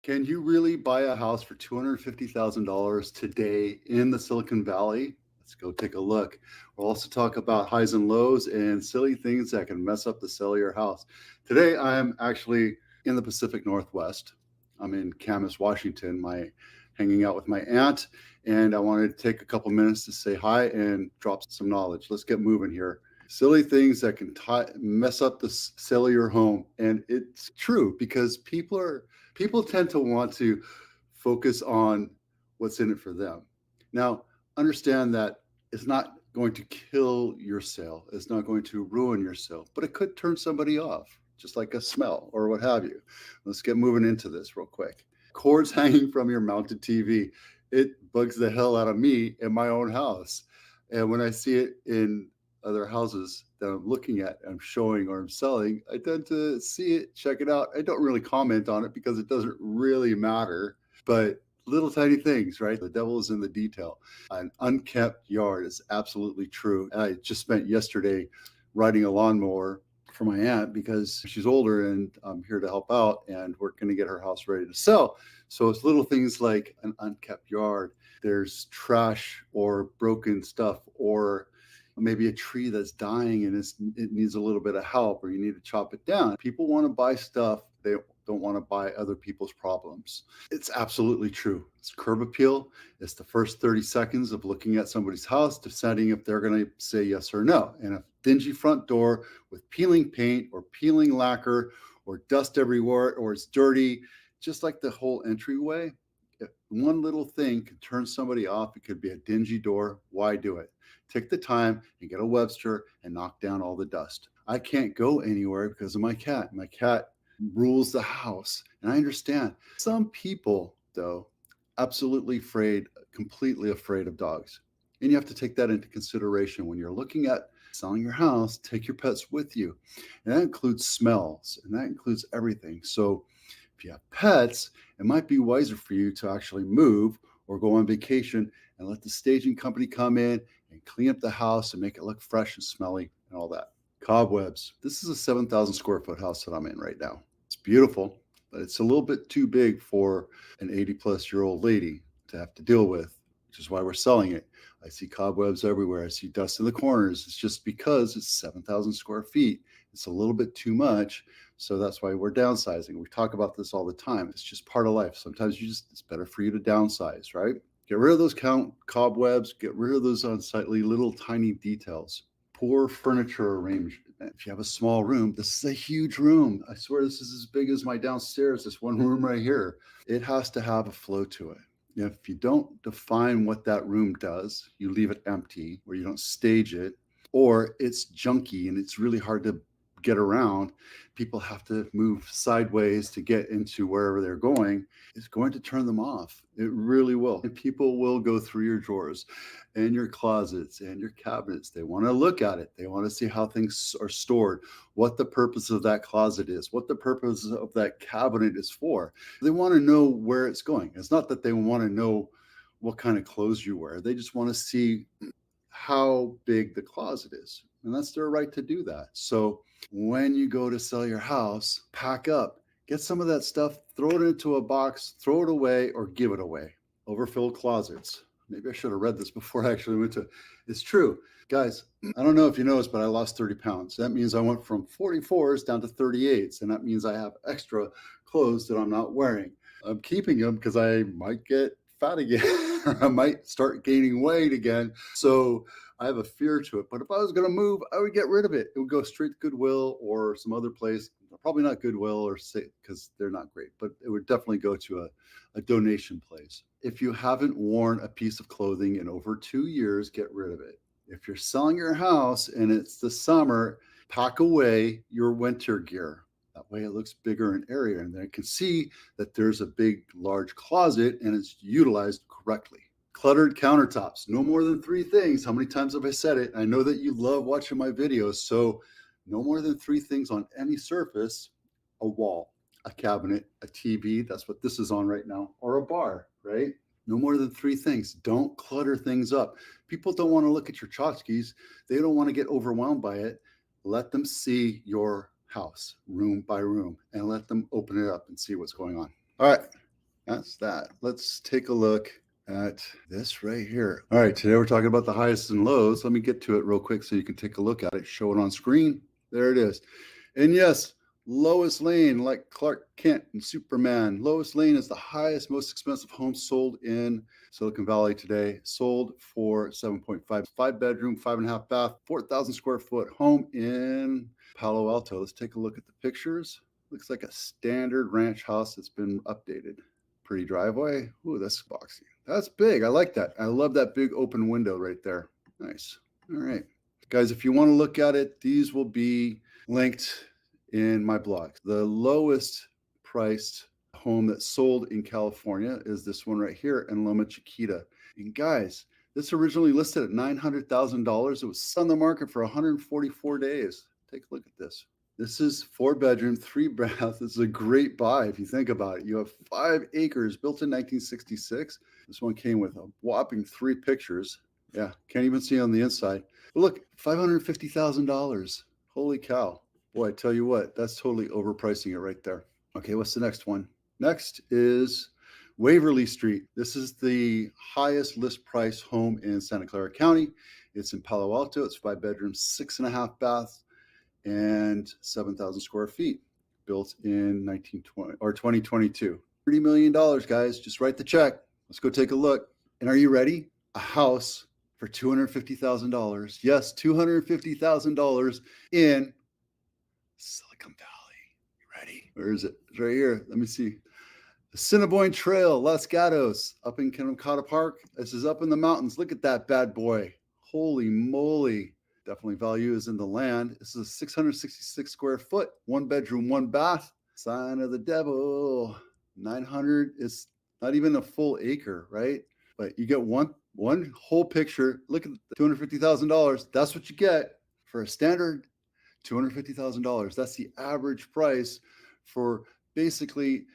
Can you really buy a house for $250,000 today in the Silicon Valley? Let's go take a look. We'll also talk about highs and lows and silly things that can mess up the sale of your house. Today, I'm actually in the Pacific Northwest. I'm in Camas, Washington, hanging out with my aunt, and I wanted to take a couple minutes to say hi and drop some knowledge. Let's get moving here. Silly things that can mess up the sale of your home, and it's true because people tend to want to focus on what's in it for them. Now, understand that it's not going to kill your sale. It's not going to ruin your sale, but it could turn somebody off, just like a smell or what have you. Let's get moving into this real quick. Cords hanging from your mounted TV. It bugs the hell out of me in my own house. And when I see it in other houses that I'm looking at, I'm showing or I'm selling, I tend to see it, check it out. I don't really comment on it because it doesn't really matter, but little tiny things, right? The devil is in the detail. An unkept yard is absolutely true. I just spent yesterday riding a lawnmower for my aunt because she's older and I'm here to help out and we're going to get her house ready to sell. So it's little things like an unkept yard. There's trash or broken stuff or maybe a tree that's dying and it needs a little bit of help or you need to chop it down. People want to buy stuff. They don't want to buy other people's problems. It's absolutely true. It's curb appeal. It's the first 30 seconds of looking at somebody's house, deciding if they're going to say yes or no. And a dingy front door with peeling paint or peeling lacquer or dust everywhere or it's dirty, just like the whole entryway, if one little thing can turn somebody off. It could be a dingy door. Why do it? Take the time and get a Webster and knock down all the dust. I can't go anywhere because of my cat. My cat rules the house. And I understand. Some people, though, absolutely completely afraid of dogs. And you have to take that into consideration when you're looking at selling your house. Take your pets with you. And that includes smells and that includes everything. So if you have pets, it might be wiser for you to actually move or go on vacation and let the staging company come in and clean up the house and make it look fresh and smelly and all that. Cobwebs. This is a 7,000 square foot house that I'm in right now. It's beautiful, but it's a little bit too big for an 80-plus-year-old lady to have to deal with, which is why we're selling it. I see cobwebs everywhere. I see dust in the corners. It's just because it's 7,000 square feet. It's a little bit too much. So that's why we're downsizing. We talk about this all the time. It's just part of life. Sometimes it's better for you to downsize, right? Get rid of those cobwebs. Get rid of those unsightly little tiny details. Poor furniture arrangement. If you have a small room, this is a huge room. I swear this is as big as my downstairs, this one room right here. It has to have a flow to it. If you don't define what that room does, you leave it empty or you don't stage it, or it's junky and it's really hard to get around, people have to move sideways to get into wherever they're going, it's going to turn them off. It really will. And people will go through your drawers and your closets and your cabinets. They want to look at it. They want to see how things are stored, what the purpose of that closet is, what the purpose of that cabinet is for. They want to know where it's going. It's not that they want to know what kind of clothes you wear. They just want to see how big the closet is. And that's their right to do that. So when you go to sell your house, pack up, get some of that stuff, throw it into a box, throw it away, or give it away. Overfilled closets. Maybe I should have read this before I actually went to. It's true. Guys, I don't know if you noticed, but I lost 30 pounds. That means I went from 44s down to 38s. And that means I have extra clothes that I'm not wearing. I'm keeping them because I might get fat again or I might start gaining weight again. So I have a fear to it. But if I was going to move, I would get rid of it. It would go straight to Goodwill or some other place. Probably not Goodwill or say because they're not great, but it would definitely go to a donation place. If you haven't worn a piece of clothing in over 2 years, get rid of it. If you're selling your house and it's the summer, pack away your winter gear. That way it looks bigger and airier. And then you can see that there's a big, large closet and it's utilized correctly. Cluttered countertops, no more than 3 things. How many times have I said it? I know that you love watching my videos. So no more than 3 things on any surface: a wall, a cabinet, a TV. That's what this is on right now, or a bar, right? No more than 3 things. Don't clutter things up. People don't want to look at your tchotchkes. They don't want to get overwhelmed by it. Let them see your house room by room and let them open it up and see what's going on. All right. That's that. Let's take a look at this right here. All right, today we're talking about the highs and lows. Let me get to it real quick so you can take a look at it. Show it on screen. There it is. And yes, Lois Lane, like Clark Kent and Superman. Lois Lane is the highest, most expensive home sold in Silicon Valley today. Sold for 7.5, 5-bedroom, 5.5 bath, 4,000 square foot home in Palo Alto. Let's take a look at the pictures. Looks like a standard ranch house that's been updated. Pretty driveway. Ooh, that's boxy. That's big. I like that. I love that big open window right there. Nice. All right. Guys, if you want to look at it, these will be linked in my blog. The lowest priced home that sold in California is this one right here in Loma Chiquita. And guys, this originally listed at $900,000. It was on the market for 144 days. Take a look at this. This is 4-bedroom, 3-bath. This is a great buy if you think about it. You have 5 acres built in 1966. This one came with a whopping 3 pictures. Yeah, can't even see on the inside. But look, $550,000. Holy cow. Boy, I tell you what, that's totally overpricing it right there. Okay, what's the next one? Next is Waverly Street. This is the highest list price home in Santa Clara County. It's in Palo Alto. It's 5 bedrooms, 6.5 baths, and 7,000 square feet, built in 2022. $30 million, guys. Just write the check. Let's go take a look. And are you ready? A house for $250,000. Yes, $250,000 in Silicon Valley. You ready? Where is it? It's right here. Let me see. The Cinnabon Trail, Las Gatos, up in Kennecotta Park. This is up in the mountains. Look at that bad boy. Holy moly. Definitely value is in the land. This is a 666 square foot, 1 bedroom, 1 bath. Sign of the devil. 900 is not even a full acre, right? But you get one whole picture. Look at the $250,000. That's what you get for a standard $250,000. That's the average price for basically